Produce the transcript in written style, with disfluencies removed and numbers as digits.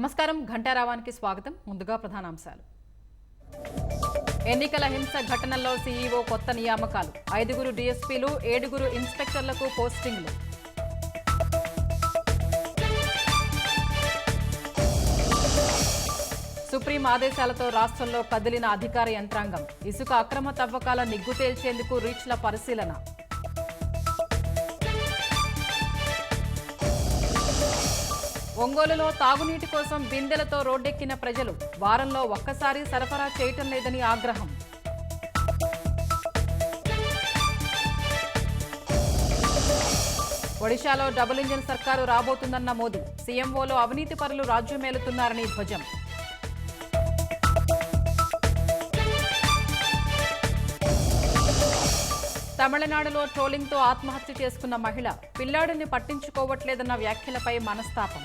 నమస్కారం ఘంటారావానికి స్వాగతం. ముందుగా ప్రధానాంశాలు. ఎన్నికల హింస ఘటనల్లో సీఈఓ కొత్త నియామకాలు, 5 డీఎస్పీలు 7 ఇన్స్పెక్టర్లకు పోస్టింగ్లు. సుప్రీం ఆదేశాలతో రాష్ట్రంలో కదిలిన అధికార యంత్రాంగం, ఇసుక అక్రమ తవ్వకాల నిగ్గు తేల్చేందుకు రీచ్ల పరిశీలన. ఒంగోలులో తాగునీటి కోసం బిందెలతో రోడ్డెక్కిన ప్రజలు, వారంలో ఒక్కసారి సరఫరా చేయటం లేదని ఆగ్రహం. ఒడిశాలో డబుల్ ఇంజిన్ సర్కారు రాబోతుందన్న మోదీ, సీఎంఓలో అవినీతి పరులు రాజ్యమేలుతున్నారని ధ్వజం. తమిళనాడులో ట్రోలింగ్తో ఆత్మహత్య చేసుకున్న మహిళ, పిల్లాడిని పట్టించుకోవట్లేదన్న వ్యాఖ్యలపై మనస్తాపం.